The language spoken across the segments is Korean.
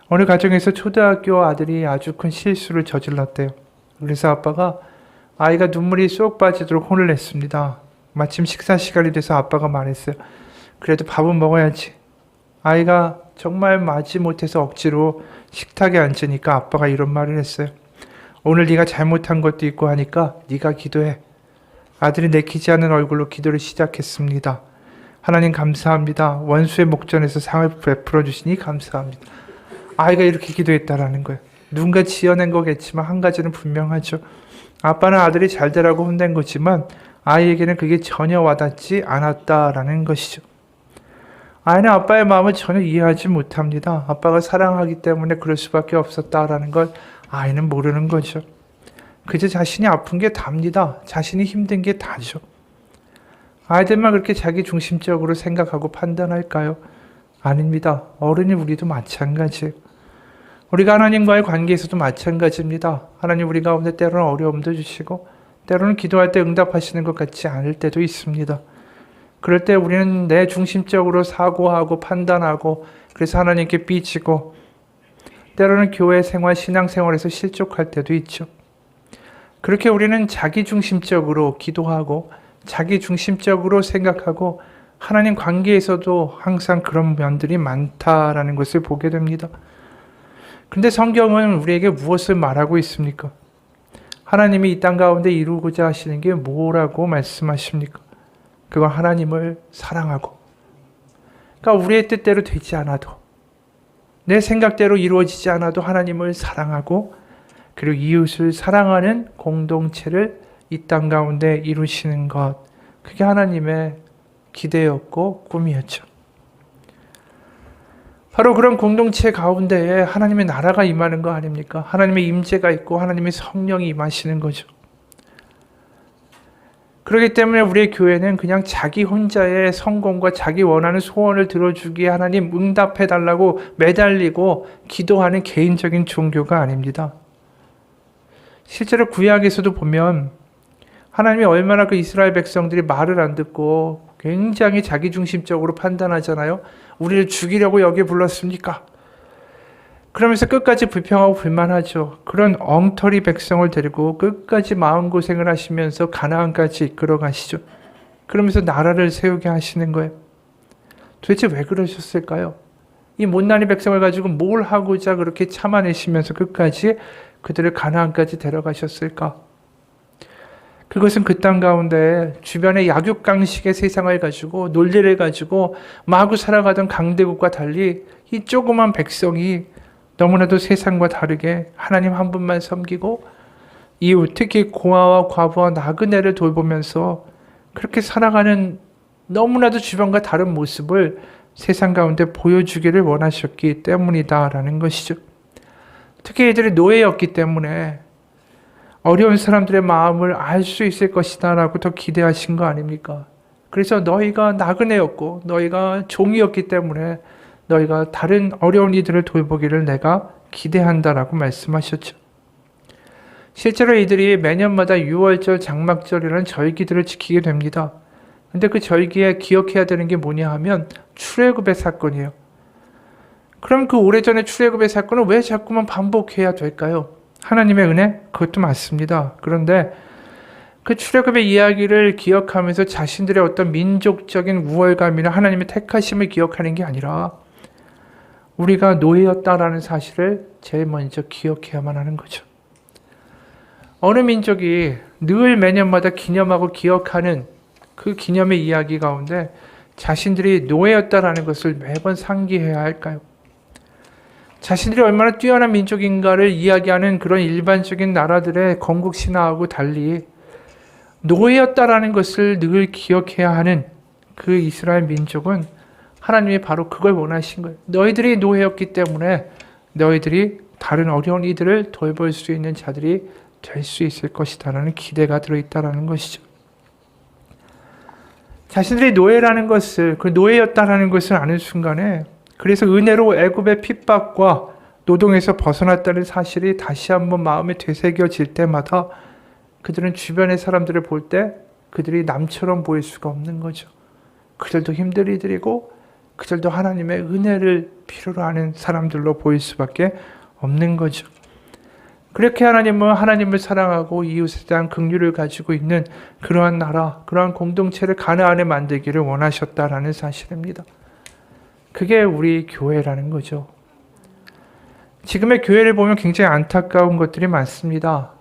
어느 가정에서 초등학교 아들이 아주 큰 실수를 저질렀대요. 그래서 아빠가 아이가 눈물이 쏙 빠지도록 혼을 냈습니다. 마침 식사 시간이 돼서 아빠가 말했어요. 그래도 밥은 먹어야지. 아이가 정말 마지못해서 억지로 식탁에 앉으니까 아빠가 이런 말을 했어요. 오늘 네가 잘못한 것도 있고 하니까 네가 기도해. 아들이 내키지 않는 얼굴로 기도를 시작했습니다. 하나님 감사합니다. 원수의 목전에서 상을 베풀어 주시니 감사합니다. 아이가 이렇게 기도했다라는 거예요. 누군가 지어낸 거겠지만 한 가지는 분명하죠. 아빠는 아들이 잘 되라고 혼낸 거지만 아이에게는 그게 전혀 와닿지 않았다라는 것이죠. 아이는 아빠의 마음을 전혀 이해하지 못합니다. 아빠가 사랑하기 때문에 그럴 수밖에 없었다라는 걸 아이는 모르는 거죠. 그저 자신이 아픈 게 답니다. 자신이 힘든 게 다죠. 아이들만 그렇게 자기 중심적으로 생각하고 판단할까요? 아닙니다. 어른이 우리도 마찬가지예요. 우리가 하나님과의 관계에서도 마찬가지입니다. 하나님 우리 가운데 때로는 어려움도 주시고 때로는 기도할 때 응답하시는 것 같지 않을 때도 있습니다. 그럴 때 우리는 내 중심적으로 사고하고 판단하고 그래서 하나님께 삐지고 때로는 교회 생활, 신앙생활에서 실족할 때도 있죠. 그렇게 우리는 자기 중심적으로 기도하고 자기 중심적으로 생각하고 하나님 관계에서도 항상 그런 면들이 많다라는 것을 보게 됩니다. 근데 성경은 우리에게 무엇을 말하고 있습니까? 하나님이 이 땅 가운데 이루고자 하시는 게 뭐라고 말씀하십니까? 그건 하나님을 사랑하고, 그러니까 우리의 뜻대로 되지 않아도, 내 생각대로 이루어지지 않아도 하나님을 사랑하고 그리고 이웃을 사랑하는 공동체를 이 땅 가운데 이루시는 것, 그게 하나님의 기대였고 꿈이었죠. 바로 그런 공동체 가운데에 하나님의 나라가 임하는 거 아닙니까? 하나님의 임재가 있고 하나님의 성령이 임하시는 거죠. 그렇기 때문에 우리의 교회는 그냥 자기 혼자의 성공과 자기 원하는 소원을 들어주기에 하나님 응답해달라고 매달리고 기도하는 개인적인 종교가 아닙니다. 실제로 구약에서도 보면 하나님이 얼마나 그 이스라엘 백성들이 말을 안 듣고 굉장히 자기중심적으로 판단하잖아요. 우리를 죽이려고 여기 불렀습니까? 그러면서 끝까지 불평하고 불만하죠. 그런 엉터리 백성을 데리고 끝까지 마음고생을 하시면서 가나안까지 이끌어 가시죠. 그러면서 나라를 세우게 하시는 거예요. 도대체 왜 그러셨을까요? 이 못난이 백성을 가지고 뭘 하고자 그렇게 참아내시면서 끝까지 그들을 가나안까지 데려가셨을까? 그것은 그 땅 가운데 주변의 약육강식의 세상을 가지고 논리를 가지고 마구 살아가던 강대국과 달리 이 조그만 백성이 너무나도 세상과 다르게 하나님 한 분만 섬기고 이웃, 특히 고아와 과부와 나그네를 돌보면서 그렇게 살아가는 너무나도 주변과 다른 모습을 세상 가운데 보여주기를 원하셨기 때문이다라는 것이죠. 특히 이들이 노예였기 때문에 어려운 사람들의 마음을 알 수 있을 것이다 라고 더 기대하신 거 아닙니까? 그래서 너희가 나그네였고 너희가 종이었기 때문에 너희가 다른 어려운 이들을 돌보기를 내가 기대한다라고 말씀하셨죠. 실제로 이들이 매년마다 6월절, 장막절이라는 절기들을 지키게 됩니다. 근데 그 절기에 기억해야 되는 게 뭐냐 하면 출애굽의 사건이에요. 그럼 그 오래전의 출애굽의 사건을 왜 자꾸만 반복해야 될까요? 하나님의 은혜? 그것도 맞습니다. 그런데 그 출애굽의 이야기를 기억하면서 자신들의 어떤 민족적인 우월감이나 하나님의 택하심을 기억하는 게 아니라 우리가 노예였다라는 사실을 제일 먼저 기억해야만 하는 거죠. 어느 민족이 늘 매년마다 기념하고 기억하는 그 기념의 이야기 가운데 자신들이 노예였다라는 것을 매번 상기해야 할까요? 자신들이 얼마나 뛰어난 민족인가를 이야기하는 그런 일반적인 나라들의 건국 신화하고 달리 노예였다라는 것을 늘 기억해야 하는 그 이스라엘 민족은 하나님이 바로 그걸 원하신 거예요. 너희들이 노예였기 때문에 너희들이 다른 어려운 이들을 돌볼 수 있는 자들이 될 수 있을 것이다라는 기대가 들어있다라는 것이죠. 자신들이 노예라는 것을, 그 노예였다라는 것을 아는 순간에 그래서 은혜로 애굽의 핍박과 노동에서 벗어났다는 사실이 다시 한번 마음에 되새겨질 때마다 그들은 주변의 사람들을 볼 때 그들이 남처럼 보일 수가 없는 거죠. 그들도 힘든 이들이고 그들도 하나님의 은혜를 필요로 하는 사람들로 보일 수밖에 없는 거죠. 그렇게 하나님은 하나님을 사랑하고 이웃에 대한 긍휼을 가지고 있는 그러한 나라, 그러한 공동체를 가나안에 만들기를 원하셨다라는 사실입니다. 그게 우리 교회라는 거죠. 지금의 교회를 보면 굉장히 안타까운 것들이 많습니다.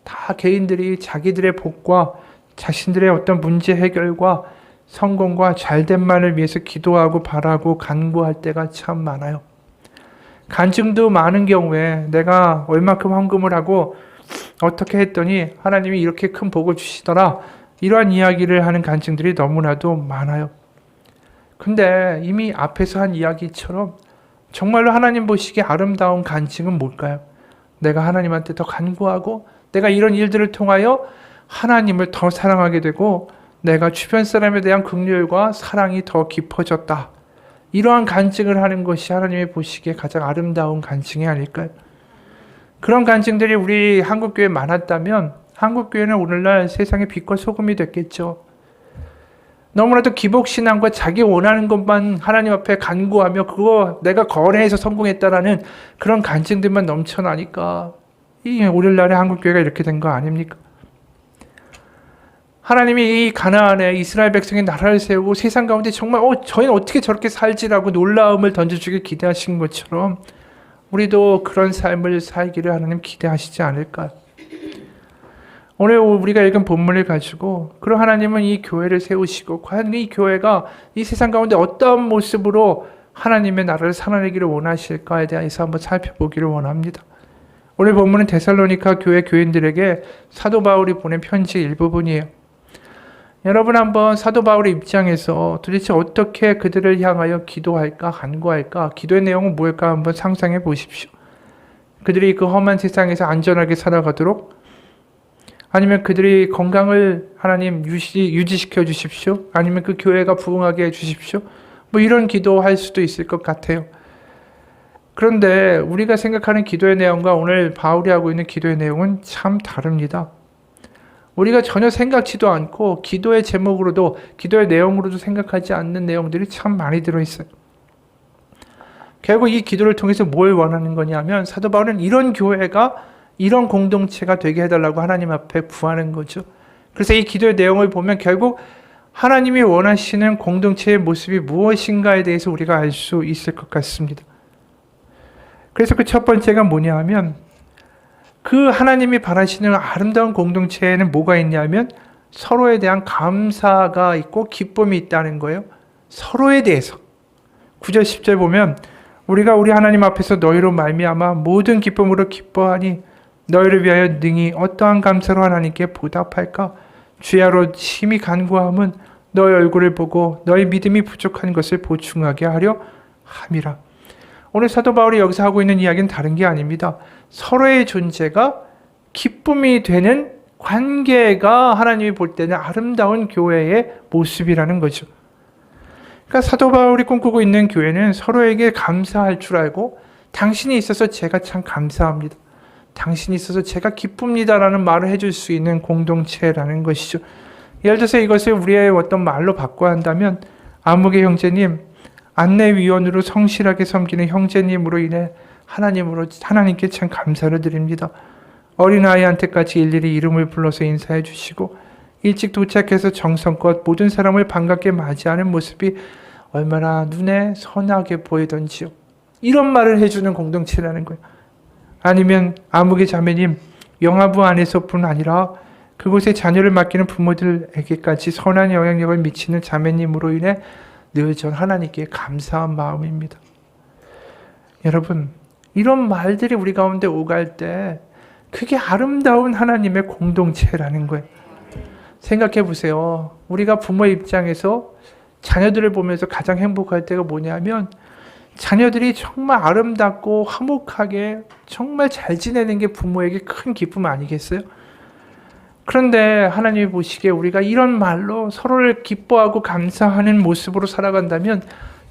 다 개인들이 자기들의 복과 자신들의 어떤 문제 해결과 성공과 잘됨만을 위해서 기도하고 바라고 간구할 때가 참 많아요. 간증도 많은 경우에 내가 얼마큼 헌금을 하고 어떻게 했더니 하나님이 이렇게 큰 복을 주시더라, 이러한 이야기를 하는 간증들이 너무나도 많아요. 근데 이미 앞에서 한 이야기처럼 정말로 하나님 보시기에 아름다운 간증은 뭘까요? 내가 하나님한테 더 간구하고 내가 이런 일들을 통하여 하나님을 더 사랑하게 되고 내가 주변 사람에 대한 긍휼과 사랑이 더 깊어졌다, 이러한 간증을 하는 것이 하나님이 보시기에 가장 아름다운 간증이 아닐까요? 그런 간증들이 우리 한국교회에 많았다면 한국교회는 오늘날 세상의 빛과 소금이 됐겠죠. 너무나도 기복신앙과 자기 원하는 것만 하나님 앞에 간구하며 그거 내가 거래해서 성공했다라는 그런 간증들만 넘쳐나니까 이 오늘날의 한국교회가 이렇게 된 거 아닙니까? 하나님이 이 가나안에 이스라엘 백성의 나라를 세우고 세상 가운데 정말 저희는 어떻게 저렇게 살지라고 놀라움을 던져주길 기대하신 것처럼 우리도 그런 삶을 살기를 하나님 기대하시지 않을까? 오늘 우리가 읽은 본문을 가지고 그럼 하나님은 이 교회를 세우시고 과연 이 교회가 이 세상 가운데 어떤 모습으로 하나님의 나라를 살아내기를 원하실까에 대해서 한번 살펴보기를 원합니다. 오늘 본문은 데살로니가 교회 교인들에게 사도 바울이 보낸 편지 일부분이에요. 여러분 한번 사도 바울의 입장에서 도대체 어떻게 그들을 향하여 기도할까, 간구할까, 기도의 내용은 뭘까 한번 상상해 보십시오. 그들이 그 험한 세상에서 안전하게 살아가도록, 아니면 그들이 건강을 하나님 유지시켜 주십시오, 아니면 그 교회가 부흥하게 해 주십시오, 뭐 이런 기도할 수도 있을 것 같아요. 그런데 우리가 생각하는 기도의 내용과 오늘 바울이 하고 있는 기도의 내용은 참 다릅니다. 우리가 전혀 생각지도 않고 기도의 제목으로도 기도의 내용으로도 생각하지 않는 내용들이 참 많이 들어있어요. 결국 이 기도를 통해서 뭘 원하는 거냐면 사도 바울은 이런 교회가, 이런 공동체가 되게 해달라고 하나님 앞에 구하는 거죠. 그래서 이 기도의 내용을 보면 결국 하나님이 원하시는 공동체의 모습이 무엇인가에 대해서 우리가 알 수 있을 것 같습니다. 그래서 그 첫 번째가 뭐냐 하면 그 하나님이 바라시는 아름다운 공동체에는 뭐가 있냐면 서로에 대한 감사가 있고 기쁨이 있다는 거예요. 서로에 대해서. 9절 10절 보면 우리가 우리 하나님 앞에서 너희로 말미암아 모든 기쁨으로 기뻐하니 너희를 위하여 능히 어떠한 감사로 하나님께 보답할까? 주야로 심히 간구함은 너희 얼굴을 보고 너희 믿음이 부족한 것을 보충하게 하려 함이라. 오늘 사도 바울이 여기서 하고 있는 이야기는 다른 게 아닙니다. 서로의 존재가 기쁨이 되는 관계가 하나님이 볼 때는 아름다운 교회의 모습이라는 거죠. 그러니까 사도 바울이 꿈꾸고 있는 교회는 서로에게 감사할 줄 알고 당신이 있어서 제가 참 감사합니다, 당신이 있어서 제가 기쁩니다라는 말을 해줄 수 있는 공동체라는 것이죠. 예를 들어서 이것을 우리의 어떤 말로 바꿔야 한다면 아무개 형제님, 안내위원으로 성실하게 섬기는 형제님으로 인해 하나님께 참 감사를 드립니다. 어린아이한테까지 일일이 이름을 불러서 인사해 주시고 일찍 도착해서 정성껏 모든 사람을 반갑게 맞이하는 모습이 얼마나 눈에 선하게 보이던지요. 이런 말을 해주는 공동체라는 거예요. 아니면 아무개 자매님, 영아부 안에서뿐 아니라 그곳에 자녀를 맡기는 부모들에게까지 선한 영향력을 미치는 자매님으로 인해 늘 전 하나님께 감사한 마음입니다. 여러분, 이런 말들이 우리 가운데 오갈 때 그게 아름다운 하나님의 공동체라는 거예요. 생각해 보세요. 우리가 부모의 입장에서 자녀들을 보면서 가장 행복할 때가 뭐냐면 자녀들이 정말 아름답고 화목하게 정말 잘 지내는 게 부모에게 큰 기쁨 아니겠어요? 그런데 하나님이 보시기에 우리가 이런 말로 서로를 기뻐하고 감사하는 모습으로 살아간다면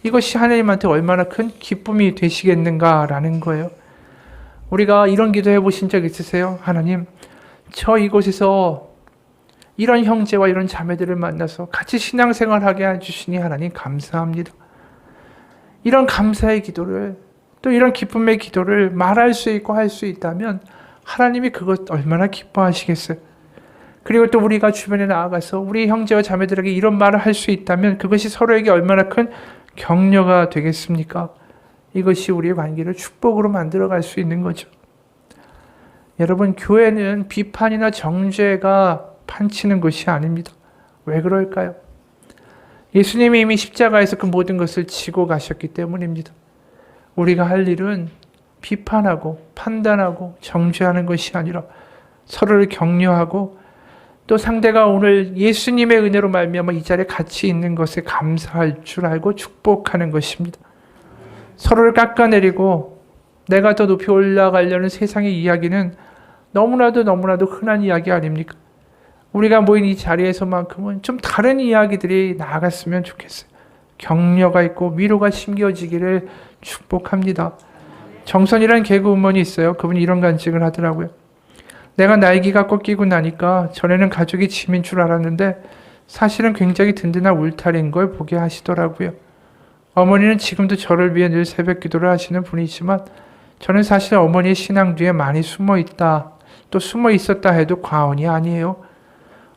이것이 하나님한테 얼마나 큰 기쁨이 되시겠는가라는 거예요. 우리가 이런 기도해 보신 적 있으세요? 하나님, 저 이곳에서 이런 형제와 이런 자매들을 만나서 같이 신앙생활하게 해주시니 하나님 감사합니다. 이런 감사의 기도를, 또 이런 기쁨의 기도를 말할 수 있고 할 수 있다면 하나님이 그것 얼마나 기뻐하시겠어요. 그리고 또 우리가 주변에 나아가서 우리 형제와 자매들에게 이런 말을 할 수 있다면 그것이 서로에게 얼마나 큰 격려가 되겠습니까? 이것이 우리의 관계를 축복으로 만들어갈 수 있는 거죠. 여러분, 교회는 비판이나 정죄가 판치는 것이 아닙니다. 왜 그럴까요? 예수님이 이미 십자가에서 그 모든 것을 지고 가셨기 때문입니다. 우리가 할 일은 비판하고 판단하고 정죄하는 것이 아니라 서로를 격려하고 또 상대가 오늘 예수님의 은혜로 말미암아 이 자리에 같이 있는 것에 감사할 줄 알고 축복하는 것입니다. 서로를 깎아내리고 내가 더 높이 올라가려는 세상의 이야기는 너무나도 흔한 이야기 아닙니까? 우리가 모인 이 자리에서만큼은 좀 다른 이야기들이 나아갔으면 좋겠어요. 격려가 있고 위로가 심겨지기를 축복합니다. 정선이라는 개그우먼이 있어요. 그분이 이런 간증을 하더라고요. 내가 나이기가 꺾이고 나니까 전에는 가족이 짐인 줄 알았는데 사실은 굉장히 든든한 울타리인 걸 보게 하시더라고요. 어머니는 지금도 저를 위해 늘 새벽 기도를 하시는 분이지만 저는 사실 어머니의 신앙 뒤에 많이 숨어 있다, 또 숨어 있었다 해도 과언이 아니에요.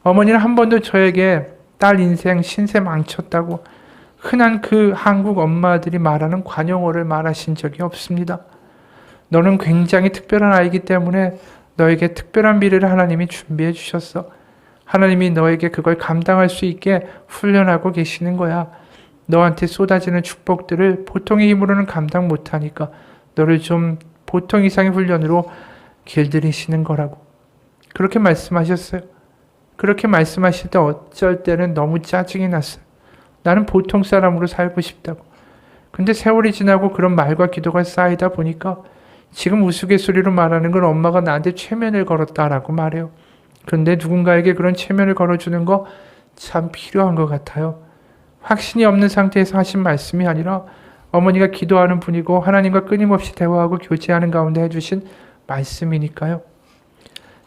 어머니는 한 번도 저에게 딸 인생 신세 망쳤다고 흔한 그 한국 엄마들이 말하는 관용어를 말하신 적이 없습니다. 너는 굉장히 특별한 아이기 때문에 너에게 특별한 미래를 하나님이 준비해 주셨어. 하나님이 너에게 그걸 감당할 수 있게 훈련하고 계시는 거야. 너한테 쏟아지는 축복들을 보통의 힘으로는 감당 못하니까 너를 좀 보통 이상의 훈련으로 길들이시는 거라고. 그렇게 말씀하셨어요. 그렇게 말씀하실 때 어쩔 때는 너무 짜증이 났어요. 나는 보통 사람으로 살고 싶다고. 근데 세월이 지나고 그런 말과 기도가 쌓이다 보니까 지금 우스갯소리로 말하는 건 엄마가 나한테 최면을 걸었다라고 말해요. 그런데 누군가에게 그런 최면을 걸어주는 거 참 필요한 것 같아요. 확신이 없는 상태에서 하신 말씀이 아니라 어머니가 기도하는 분이고 하나님과 끊임없이 대화하고 교제하는 가운데 해주신 말씀이니까요.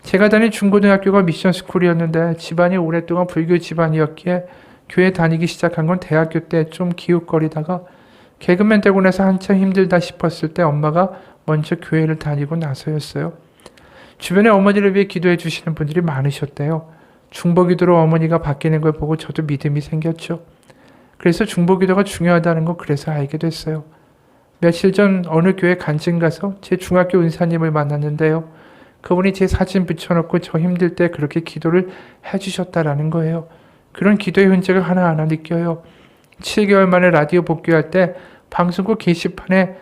제가 다닌 중고등학교가 미션스쿨이었는데 집안이 오랫동안 불교 집안이었기에 교회 다니기 시작한 건 대학교 때 좀 기웃거리다가 개그맨 되고 나서 한참 힘들다 싶었을 때 엄마가 먼저 교회를 다니고 나서였어요. 주변에 어머니를 위해 기도해 주시는 분들이 많으셨대요. 중보기도로 어머니가 바뀌는 걸 보고 저도 믿음이 생겼죠. 그래서 중보기도가 중요하다는 거 그래서 알게 됐어요. 며칠 전 어느 교회 간증 가서 제 중학교 은사님을 만났는데요. 그분이 제 사진 붙여놓고 저 힘들 때 그렇게 기도를 해주셨다라는 거예요. 그런 기도의 흔적을 하나하나 느껴요. 7개월 만에 라디오 복귀할 때 방송국 게시판에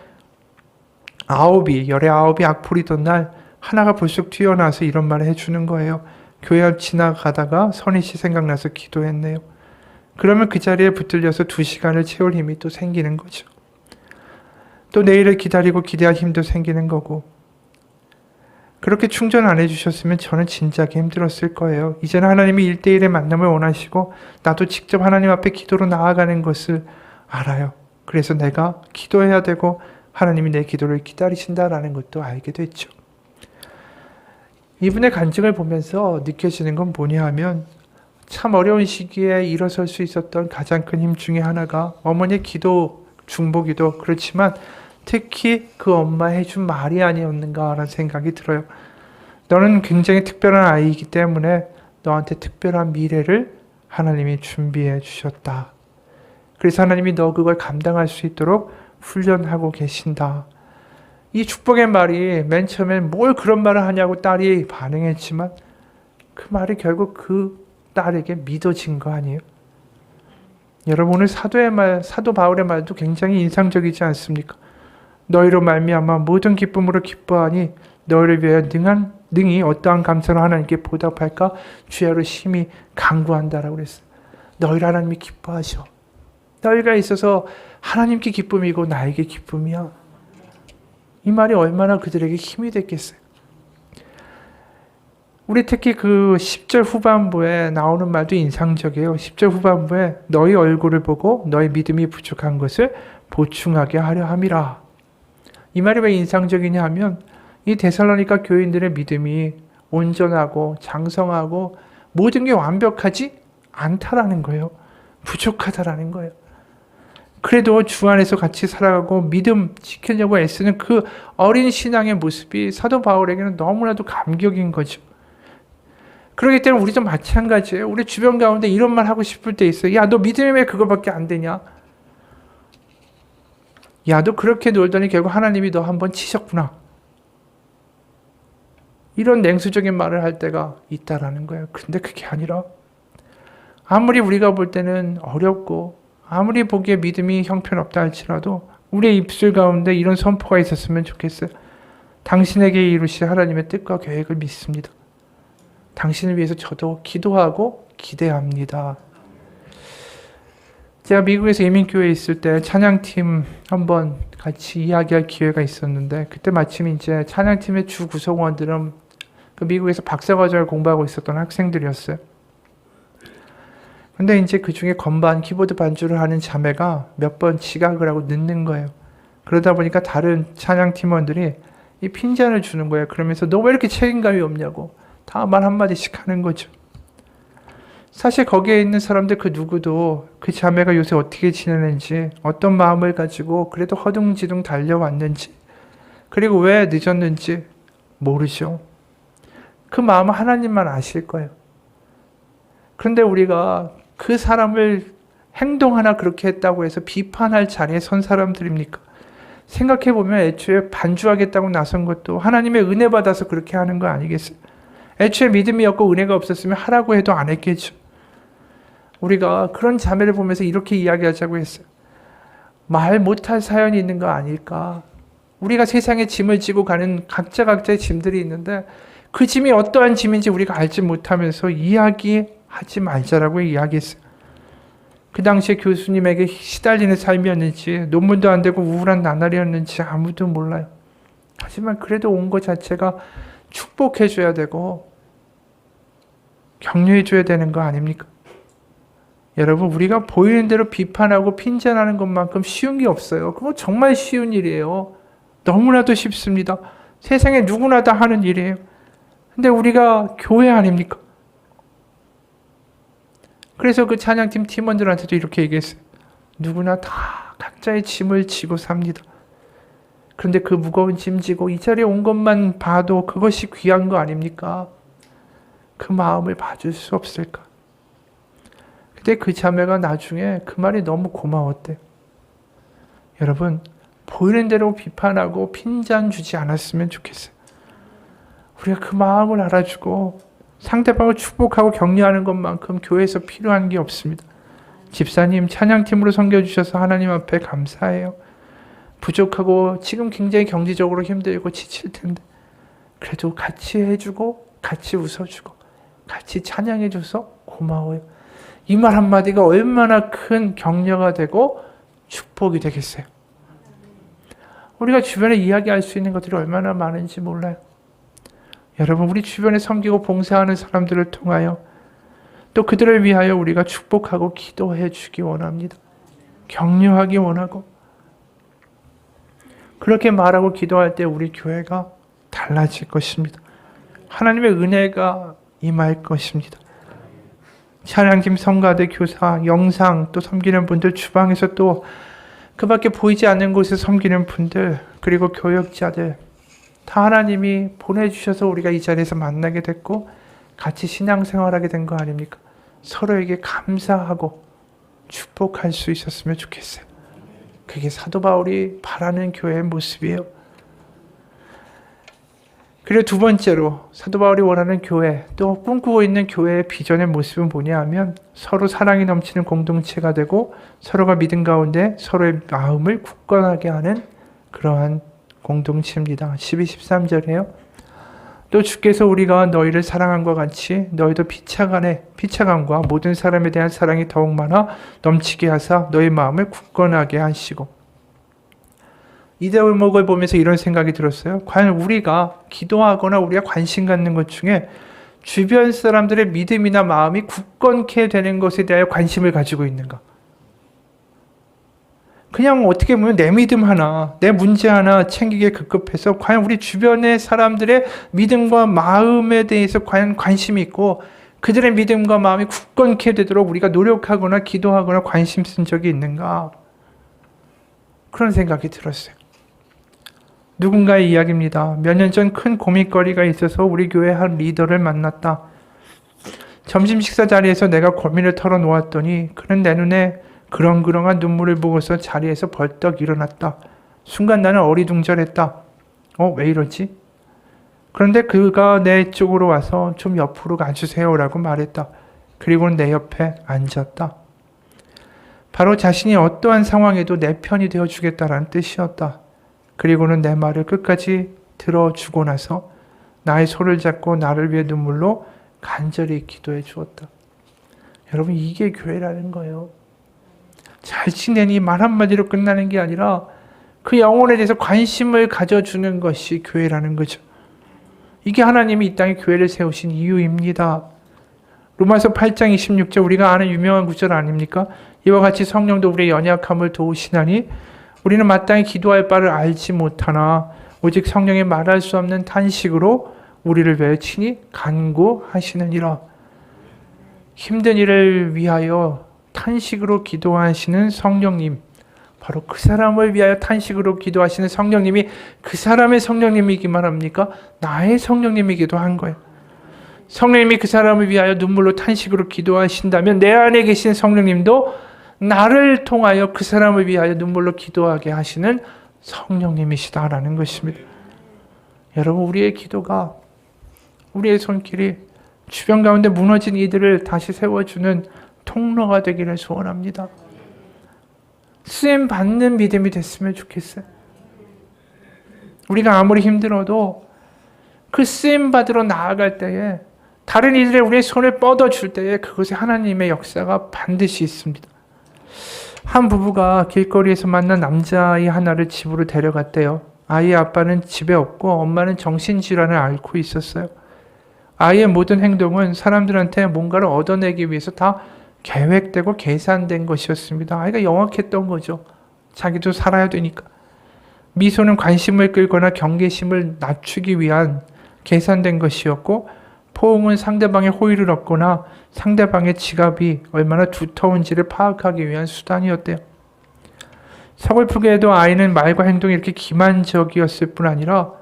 열의 아홉이 악플이던 날 하나가 불쑥 튀어나와서 이런 말을 해주는 거예요. 교회 앞 지나가다가 선희 씨 생각나서 기도했네요. 그러면 그 자리에 붙들려서 2시간을 채울 힘이 또 생기는 거죠. 또 내일을 기다리고 기대할 힘도 생기는 거고. 그렇게 충전 안 해주셨으면 저는 진작에 힘들었을 거예요. 이제는 하나님이 1대1의 만남을 원하시고 나도 직접 하나님 앞에 기도로 나아가는 것을 알아요. 그래서 내가 기도해야 되고 하나님이 내 기도를 기다리신다라는 것도 알게 됐죠. 이분의 간증을 보면서 느껴지는 건 뭐냐 하면 참 어려운 시기에 일어설 수 있었던 가장 큰 힘 중에 하나가 어머니의 기도, 중보기도, 그렇지만 특히 그 엄마 해준 말이 아니었는가라는 생각이 들어요. 너는 굉장히 특별한 아이이기 때문에 너한테 특별한 미래를 하나님이 준비해 주셨다. 그래서 하나님이 너 그걸 감당할 수 있도록 훈련하고 계신다. 이 축복의 말이 맨 처음엔 뭘 그런 말을 하냐고 딸이 반응했지만 그 말이 결국 그 딸에게 믿어진 거 아니에요? 여러분, 오늘 사도 바울의 말도 굉장히 인상적이지 않습니까? 너희로 말미암아 모든 기쁨으로 기뻐하니 너희를 위하여 능히 어떠한 감사로 하나님께 보답할까 주야로 심히 간구한다라고 그랬어요. 너희를 하나님이 기뻐하셔. 너희가 있어서 하나님께 기쁨이고 나에게 기쁨이야. 이 말이 얼마나 그들에게 힘이 됐겠어요. 우리 특히 그 10절 후반부에 나오는 말도 인상적이에요. 10절 후반부에 너희 얼굴을 보고 너희 믿음이 부족한 것을 보충하게 하려 함이라. 이 말이 왜 인상적이냐 하면 이 데살로니가 교인들의 믿음이 온전하고 장성하고 모든 게 완벽하지 않다라는 거예요. 부족하다라는 거예요. 그래도 주 안에서 같이 살아가고 믿음 지키려고 애쓰는 그 어린 신앙의 모습이 사도 바울에게는 너무나도 감격인 거죠. 그렇기 때문에 우리도 마찬가지예요. 우리 주변 가운데 이런 말 하고 싶을 때 있어요. 야, 너 믿음이 왜 그거밖에 안 되냐? 야, 너 그렇게 놀더니 결국 하나님이 너 한번 치셨구나. 이런 냉수적인 말을 할 때가 있다라는 거예요. 근데 그게 아니라 아무리 우리가 볼 때는 어렵고 아무리 보기에 믿음이 형편없다 할지라도 우리의 입술 가운데 이런 선포가 있었으면 좋겠어요. 당신에게 이루실 하나님의 뜻과 계획을 믿습니다. 당신을 위해서 저도 기도하고 기대합니다. 제가 미국에서 이민교회에 있을 때 찬양팀 한번 같이 이야기할 기회가 있었는데 그때 마침 이제 찬양팀의 주 구성원들은 그 미국에서 박사과정을 공부하고 있었던 학생들이었어요. 근데 이제 그 중에 건반, 키보드 반주를 하는 자매가 몇 번 지각을 하고 늦는 거예요. 그러다 보니까 다른 찬양 팀원들이 이 핀잔을 주는 거예요. 그러면서 너 왜 이렇게 책임감이 없냐고 다 말 한마디씩 하는 거죠. 사실 거기에 있는 사람들 그 누구도 그 자매가 요새 어떻게 지내는지, 어떤 마음을 가지고 그래도 허둥지둥 달려왔는지, 그리고 왜 늦었는지 모르죠. 그 마음은 하나님만 아실 거예요. 그런데 우리가 그 사람을 행동 하나 그렇게 했다고 해서 비판할 자리에 선 사람들입니까? 생각해보면 애초에 반주하겠다고 나선 것도 하나님의 은혜 받아서 그렇게 하는 거 아니겠어요? 애초에 믿음이 없고 은혜가 없었으면 하라고 해도 안 했겠죠. 우리가 그런 자매를 보면서 이렇게 이야기하자고 했어요. 말 못할 사연이 있는 거 아닐까? 우리가 세상에 짐을 지고 가는 각자의 짐들이 있는데 그 짐이 어떠한 짐인지 우리가 알지 못하면서 이야기하지 말자라고 이야기했어요. 그 당시에 교수님에게 시달리는 삶이었는지 논문도 안 되고 우울한 나날이었는지 아무도 몰라요. 하지만 그래도 온 것 자체가 축복해줘야 되고 격려해줘야 되는 거 아닙니까? 여러분, 우리가 보이는 대로 비판하고 핀잔하는 것만큼 쉬운 게 없어요. 그거 정말 쉬운 일이에요. 너무나도 쉽습니다. 세상에 누구나 다 하는 일이에요. 근데 우리가 교회 아닙니까? 그래서 그 찬양팀 팀원들한테도 이렇게 얘기했어요. 누구나 다 각자의 짐을 지고 삽니다. 그런데 그 무거운 짐 지고 이 자리에 온 것만 봐도 그것이 귀한 거 아닙니까? 그 마음을 봐줄 수 없을까? 근데 그 자매가 나중에 그 말이 너무 고마웠대요. 여러분, 보이는 대로 비판하고 핀잔 주지 않았으면 좋겠어요. 우리가 그 마음을 알아주고 상대방을 축복하고 격려하는 것만큼 교회에서 필요한 게 없습니다. 집사님, 찬양팀으로 섬겨주셔서 하나님 앞에 감사해요. 부족하고 지금 굉장히 경제적으로 힘들고 지칠 텐데 그래도 같이 해주고 같이 웃어주고 같이 찬양해줘서 고마워요. 이 말 한마디가 얼마나 큰 격려가 되고 축복이 되겠어요. 우리가 주변에 이야기할 수 있는 것들이 얼마나 많은지 몰라요. 여러분, 우리 주변에 섬기고 봉사하는 사람들을 통하여 또 그들을 위하여 우리가 축복하고 기도해 주기 원합니다. 격려하기 원하고 그렇게 말하고 기도할 때 우리 교회가 달라질 것입니다. 하나님의 은혜가 임할 것입니다. 찬양팀, 성가대, 교사, 영상 또 섬기는 분들, 주방에서 또 그 밖에 보이지 않는 곳에 섬기는 분들, 그리고 교역자들 다 하나님이 보내주셔서 우리가 이 자리에서 만나게 됐고 같이 신앙생활하게 된 거 아닙니까? 서로에게 감사하고 축복할 수 있었으면 좋겠어요. 그게 사도 바울이 바라는 교회의 모습이에요. 그리고 두 번째로 사도 바울이 원하는 교회, 또 꿈꾸고 있는 교회의 비전의 모습은 뭐냐 하면 서로 사랑이 넘치는 공동체가 되고 서로가 믿음 가운데 서로의 마음을 굳건하게 하는 그러한 공동체입니다. 12, 13절에요. 또 주께서 우리가 너희를 사랑함과 같이 너희도 피차감과 모든 사람에 대한 사랑이 더욱 많아 넘치게 하사 너희 마음을 굳건하게 하시고. 이 대목을 보면서 이런 생각이 들었어요. 과연 우리가 기도하거나 우리가 관심 갖는 것 중에 주변 사람들의 믿음이나 마음이 굳건케 되는 것에 대하여 관심을 가지고 있는가? 그냥 어떻게 보면 내 믿음 하나, 내 문제 하나 챙기기에 급급해서 과연 우리 주변의 사람들의 믿음과 마음에 대해서 과연 관심이 있고 그들의 믿음과 마음이 굳건케 되도록 우리가 노력하거나 기도하거나 관심 쓴 적이 있는가? 그런 생각이 들었어요. 누군가의 이야기입니다. 몇 년 전 큰 고민거리가 있어서 우리 교회 한 리더를 만났다. 점심 식사 자리에서 내가 고민을 털어놓았더니 그는 내 눈에 그렁그렁한 눈물을 보고서 자리에서 벌떡 일어났다. 순간 나는 어리둥절했다. 왜 이러지? 그런데 그가 내 쪽으로 와서 좀 옆으로 가주세요라고 말했다. 그리고는 내 옆에 앉았다. 바로 자신이 어떠한 상황에도 내 편이 되어주겠다라는 뜻이었다. 그리고는 내 말을 끝까지 들어주고 나서 나의 손을 잡고 나를 위해 눈물로 간절히 기도해 주었다. 여러분, 이게 교회라는 거예요. 잘 지내니 말 한마디로 끝나는 게 아니라 그 영혼에 대해서 관심을 가져주는 것이 교회라는 거죠. 이게 하나님이 이 땅에 교회를 세우신 이유입니다. 로마서 8장 26절 우리가 아는 유명한 구절 아닙니까? 이와 같이 성령도 우리의 연약함을 도우시나니 우리는 마땅히 기도할 바를 알지 못하나 오직 성령의 말할 수 없는 탄식으로 우리를 위하여 친히 간구하시느니라. 힘든 일을 위하여 탄식으로 기도하시는 성령님, 바로 그 사람을 위하여 탄식으로 기도하시는 성령님이 그 사람의 성령님이기만 합니까? 나의 성령님이기도 한 거예요. 성령님이 그 사람을 위하여 눈물로 탄식으로 기도하신다면 내 안에 계신 성령님도 나를 통하여 그 사람을 위하여 눈물로 기도하게 하시는 성령님이시다라는 것입니다. 여러분, 우리의 기도가, 우리의 손길이 주변 가운데 무너진 이들을 다시 세워주는 통로가 되기를 소원합니다. 쓰임 받는 믿음이 됐으면 좋겠어요. 우리가 아무리 힘들어도 그 쓰임 받으러 나아갈 때에 다른 이들의 우리의 손을 뻗어줄 때에 그것에 하나님의 역사가 반드시 있습니다. 한 부부가 길거리에서 만난 남자아이 하나를 집으로 데려갔대요. 아이의 아빠는 집에 없고 엄마는 정신질환을 앓고 있었어요. 아이의 모든 행동은 사람들한테 뭔가를 얻어내기 위해서 다 계획되고 계산된 것이었습니다. 아이가 영악했던 거죠. 자기도 살아야 되니까. 미소는 관심을 끌거나 경계심을 낮추기 위한 계산된 것이었고, 포옹은 상대방의 호의를 얻거나 상대방의 지갑이 얼마나 두터운지를 파악하기 위한 수단이었대요. 서글프게도 아이는 말과 행동이 이렇게 기만적이었을 뿐 아니라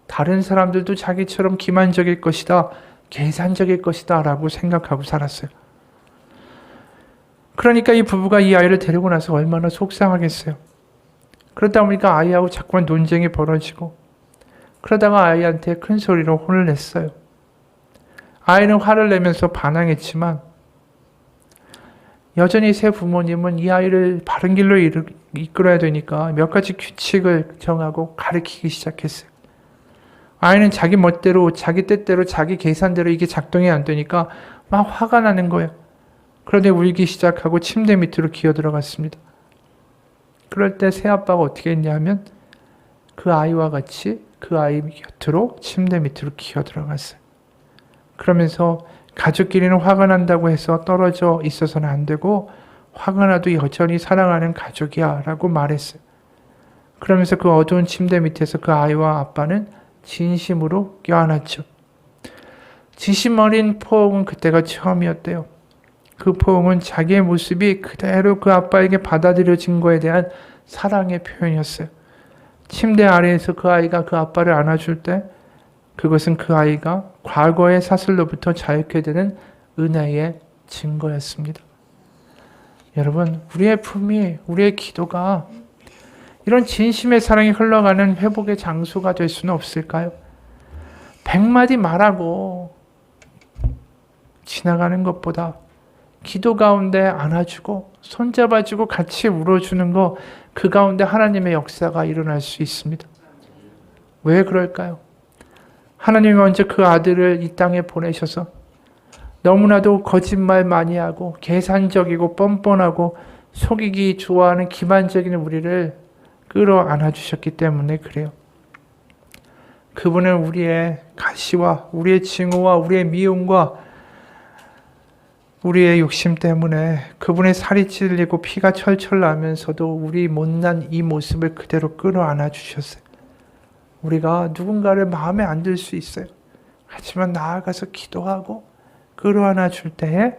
다른 사람들도 자기처럼 기만적일 것이다, 계산적일 것이다 라고 생각하고 살았어요. 그러니까 이 부부가 이 아이를 데리고 나서 얼마나 속상하겠어요. 그러다 보니까 아이하고 자꾸만 논쟁이 벌어지고, 그러다가 아이한테 큰 소리로 혼을 냈어요. 아이는 화를 내면서 반항했지만 여전히 새 부모님은 이 아이를 바른 길로 이끌어야 되니까 몇 가지 규칙을 정하고 가르치기 시작했어요. 아이는 자기 멋대로, 자기 뜻대로, 자기 계산대로 이게 작동이 안 되니까 막 화가 나는 거예요. 그런데 울기 시작하고 침대 밑으로 기어 들어갔습니다. 그럴 때 새아빠가 어떻게 했냐면 그 아이와 같이 그 아이 곁으로 침대 밑으로 기어 들어갔어요. 그러면서 가족끼리는 화가 난다고 해서 떨어져 있어서는 안 되고 화가 나도 여전히 사랑하는 가족이야 라고 말했어요. 그러면서 그 어두운 침대 밑에서 그 아이와 아빠는 진심으로 껴안았죠. 진심 어린 포옹은 그때가 처음이었대요. 그 포옹은 자기의 모습이 그대로 그 아빠에게 받아들여진 거에 대한 사랑의 표현이었어요. 침대 아래에서 그 아이가 그 아빠를 안아줄 때 그것은 그 아이가 과거의 사슬로부터 자유케 되는 은혜의 증거였습니다. 여러분, 우리의 품이, 우리의 기도가 이런 진심의 사랑이 흘러가는 회복의 장소가 될 수는 없을까요? 100마디 말하고 지나가는 것보다 기도 가운데 안아주고 손잡아주고 같이 울어주는 거, 그 가운데 하나님의 역사가 일어날 수 있습니다. 왜 그럴까요? 하나님이 먼저 그 아들을 이 땅에 보내셔서 너무나도 거짓말 많이 하고 계산적이고 뻔뻔하고 속이기 좋아하는 기만적인 우리를 끌어안아 주셨기 때문에 그래요. 그분은 우리의 가시와 우리의 증오와 우리의 미움과 우리의 욕심 때문에 그분의 살이 찔리고 피가 철철 나면서도 우리 못난 이 모습을 그대로 끌어안아 주셨어요. 우리가 누군가를 마음에 안 들 수 있어요. 하지만 나아가서 기도하고 끌어안아 줄 때에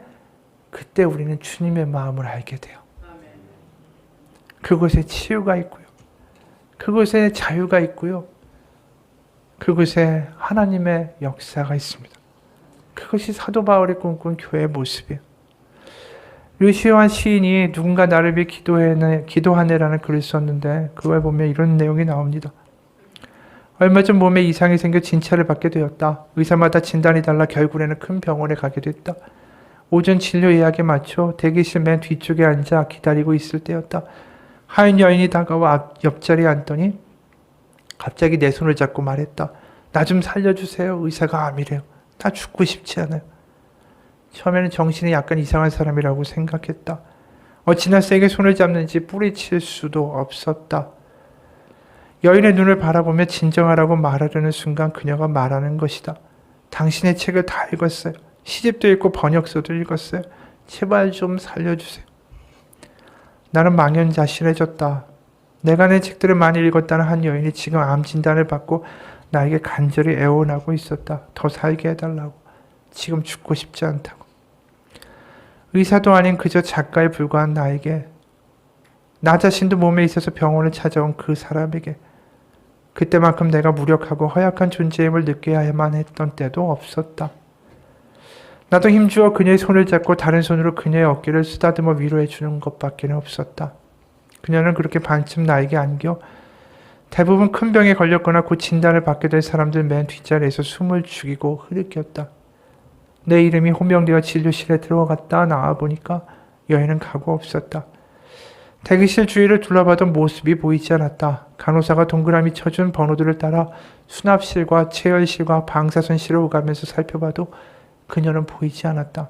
그때 우리는 주님의 마음을 알게 돼요. 그곳에 치유가 있고요. 그곳에 자유가 있고요. 그곳에 하나님의 역사가 있습니다. 그것이 사도 바울이 꿈꾼 교회의 모습이에요. 류시오한 시인이 누군가 나를 위해 기도하네라는 글을 썼는데 그거에 보면 이런 내용이 나옵니다. 얼마 전 몸에 이상이 생겨 진찰을 받게 되었다. 의사마다 진단이 달라 결국에는 큰 병원에 가게 됐다. 오전 진료 예약에 맞춰 대기실 맨 뒤쪽에 앉아 기다리고 있을 때였다. 하인 여인이 다가와 옆자리에 앉더니 갑자기 내 손을 잡고 말했다. 나 좀 살려주세요. 의사가 암이래요. 나 죽고 싶지 않아요. 처음에는 정신이 약간 이상한 사람이라고 생각했다. 어찌나 세게 손을 잡는지 뿌리칠 수도 없었다. 여인의 눈을 바라보며 진정하라고 말하려는 순간 그녀가 말하는 것이다. 당신의 책을 다 읽었어요. 시집도 읽고 번역서도 읽었어요. 제발 좀 살려주세요. 나는 망연자실해졌다. 내가 내 책들을 많이 읽었다는 한 여인이 지금 암 진단을 받고 나에게 간절히 애원하고 있었다. 더 살게 해달라고. 지금 죽고 싶지 않다고. 의사도 아닌 그저 작가에 불과한 나에게, 나 자신도 몸에 있어서 병원을 찾아온 그 사람에게 그때만큼 내가 무력하고 허약한 존재임을 느껴야만 했던 때도 없었다. 나도 힘주어 그녀의 손을 잡고 다른 손으로 그녀의 어깨를 쓰다듬어 위로해 주는 것밖에 없었다. 그녀는 그렇게 반쯤 나에게 안겨 대부분 큰 병에 걸렸거나 곧 진단을 받게 될 사람들 맨 뒷자리에서 숨을 죽이고 흐느꼈다. 내 이름이 호명되어 진료실에 들어갔다 나와보니까 여인은 가고 없었다. 대기실 주위를 둘러봐도 모습이 보이지 않았다. 간호사가 동그라미 쳐준 번호들을 따라 수납실과 체열실과 방사선실을 오가면서 살펴봐도 그녀는 보이지 않았다.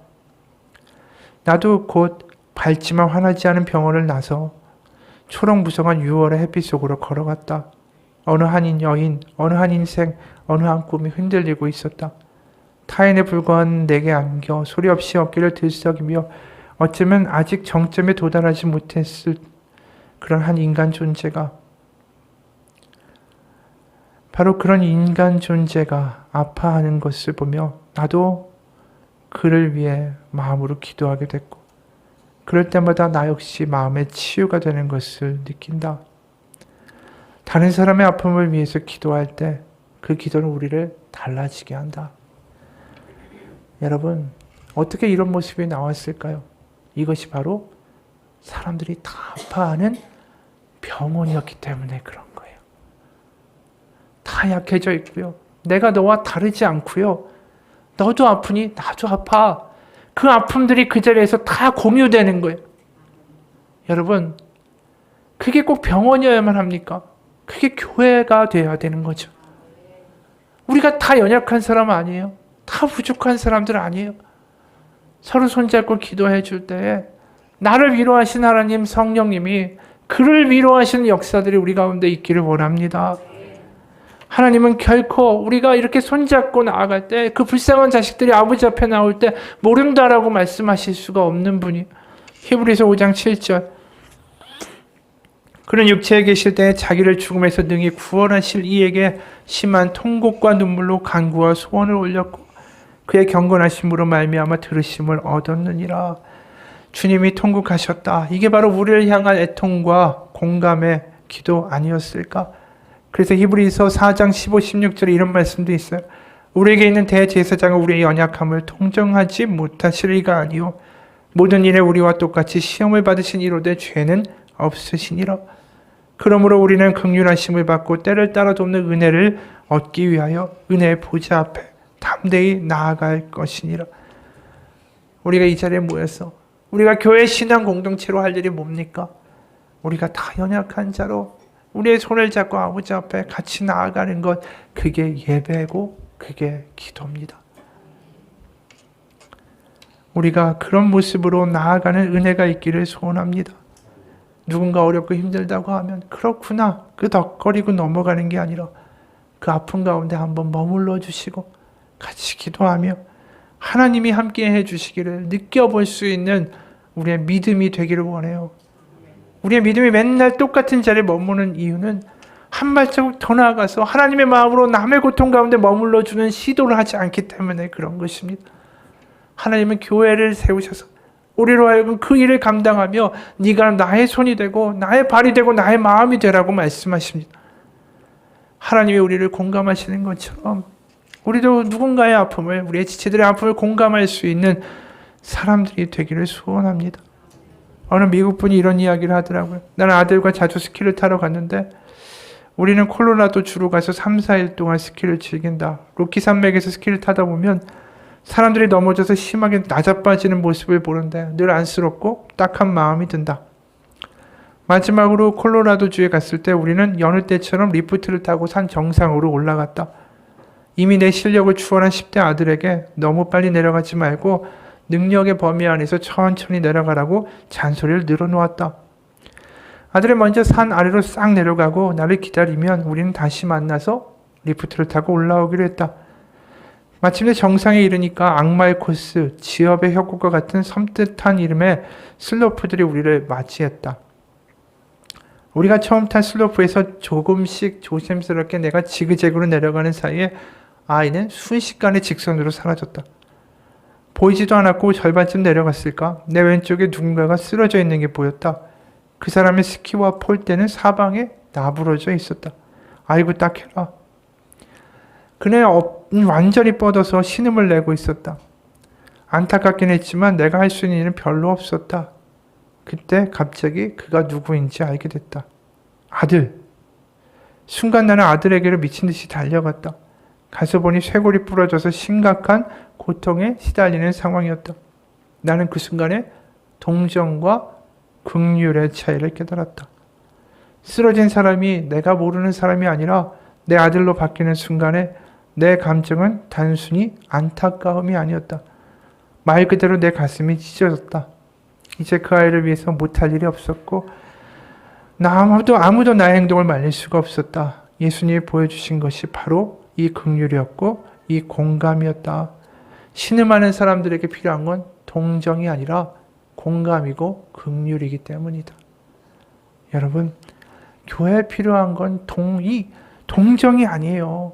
나도 곧 밝지만 환하지 않은 병원을 나서 초록무성한 6월의 햇빛 속으로 걸어갔다. 어느 한 여인, 어느 한 인생, 어느 한 꿈이 흔들리고 있었다. 타인에 불과한 내게 안겨 소리 없이 어깨를 들썩이며 어쩌면 아직 정점에 도달하지 못했을 그런 한 인간 존재가, 바로 그런 인간 존재가 아파하는 것을 보며 나도 그를 위해 마음으로 기도하게 됐고, 그럴 때마다 나 역시 마음의 치유가 되는 것을 느낀다. 다른 사람의 아픔을 위해서 기도할 때 그 기도는 우리를 달라지게 한다. 여러분, 어떻게 이런 모습이 나왔을까요? 이것이 바로 사람들이 다 아파하는 병원이었기 때문에 그런 거예요. 다 약해져 있고요. 내가 너와 다르지 않고요. 너도 아프니 나도 아파. 그 아픔들이 그 자리에서 다 공유되는 거예요. 여러분, 그게 꼭 병원이어야만 합니까? 그게 교회가 되어야 되는 거죠. 우리가 다 연약한 사람 아니에요. 다 부족한 사람들 아니에요. 서로 손잡고 기도해 줄 때에 나를 위로하신 하나님 성령님이 그를 위로하시는 역사들이 우리 가운데 있기를 원합니다. 하나님은 결코 우리가 이렇게 손잡고 나아갈 때 그 불쌍한 자식들이 아버지 앞에 나올 때 모른다라고 말씀하실 수가 없는 분이. 히브리서 5장 7절, 그는 육체에 계실 때 자기를 죽음에서 능히 구원하실 이에게 심한 통곡과 눈물로 간구와 소원을 올렸고 그의 경건하심으로 말미암아 들으심을 얻었느니라. 주님이 통곡하셨다. 이게 바로 우리를 향한 애통과 공감의 기도 아니었을까? 그래서 히브리서 4장 15, 16절에 이런 말씀도 있어요. 우리에게 있는 대제사장은 우리의 연약함을 통정하지 못하실 이가 아니요 모든 일에 우리와 똑같이 시험을 받으신 이로되 죄는 없으시니라. 그러므로 우리는 긍휼하심을 받고 때를 따라 돕는 은혜를 얻기 위하여 은혜의 보좌 앞에 담대히 나아갈 것이니라. 우리가 이 자리에 모여서 우리가 교회 신앙 공동체로 할 일이 뭡니까? 우리가 다 연약한 자로 우리의 손을 잡고 아버지 앞에 같이 나아가는 것, 그게 예배고 그게 기도입니다. 우리가 그런 모습으로 나아가는 은혜가 있기를 소원합니다. 누군가 어렵고 힘들다고 하면 그렇구나 끄덕거리고 넘어가는 게 아니라 그 아픔 가운데 한번 머물러 주시고 같이 기도하며 하나님이 함께 해주시기를 느껴볼 수 있는 우리의 믿음이 되기를 원해요. 우리의 믿음이 맨날 똑같은 자리에 머무는 이유는 한 발자국 더 나아가서 하나님의 마음으로 남의 고통 가운데 머물러 주는 시도를 하지 않기 때문에 그런 것입니다. 하나님은 교회를 세우셔서 우리로 하여금 그 일을 감당하며 네가 나의 손이 되고 나의 발이 되고 나의 마음이 되라고 말씀하십니다. 하나님이 우리를 공감하시는 것처럼 우리도 누군가의 아픔을, 우리의 지체들의 아픔을 공감할 수 있는 사람들이 되기를 소원합니다. 어느 미국 분이 이런 이야기를 하더라고요. 나는 아들과 자주 스키를 타러 갔는데 우리는 콜로라도 주로 가서 3, 4일 동안 스키를 즐긴다. 로키 산맥에서 스키를 타다 보면 사람들이 넘어져서 심하게 나자빠지는 모습을 보는데 늘 안쓰럽고 딱한 마음이 든다. 마지막으로 콜로라도주에 갔을 때 우리는 여느 때처럼 리프트를 타고 산 정상으로 올라갔다. 이미 내 실력을 추월한 10대 아들에게 너무 빨리 내려가지 말고 능력의 범위 안에서 천천히 내려가라고 잔소리를 늘어놓았다. 아들이 먼저 산 아래로 싹 내려가고 나를 기다리면 우리는 다시 만나서 리프트를 타고 올라오기로 했다. 마침내 정상에 이르니까 악마의 코스, 지업의 협곡과 같은 섬뜩한 이름의 슬로프들이 우리를 맞이했다. 우리가 처음 탄 슬로프에서 조금씩 조심스럽게 내가 지그재그로 내려가는 사이에 아이는 순식간에 직선으로 사라졌다. 보이지도 않았고 절반쯤 내려갔을까? 내 왼쪽에 누군가가 쓰러져 있는 게 보였다. 그 사람의 스키와 폴대는 사방에 나부러져 있었다. 아이고 딱해라. 그는 완전히 뻗어서 신음을 내고 있었다. 안타깝긴 했지만 내가 할 수 있는 일은 별로 없었다. 그때 갑자기 그가 누구인지 알게 됐다. 아들. 순간 나는 아들에게로 미친 듯이 달려갔다. 가서 보니 쇄골이 부러져서 심각한 고통에 시달리는 상황이었다. 나는 그 순간에 동정과 긍휼의 차이를 깨달았다. 쓰러진 사람이 내가 모르는 사람이 아니라 내 아들로 바뀌는 순간에 내 감정은 단순히 안타까움이 아니었다. 말 그대로 내 가슴이 찢어졌다. 이제 그 아이를 위해서 못할 일이 없었고 아무도 나의 행동을 말릴 수가 없었다. 예수님이 보여주신 것이 바로 이 긍휼이었고 이 공감이었다. 신음하는 사람들에게 필요한 건 동정이 아니라 공감이고 긍휼이기 때문이다. 여러분, 교회에 필요한 건 동정이 아니에요.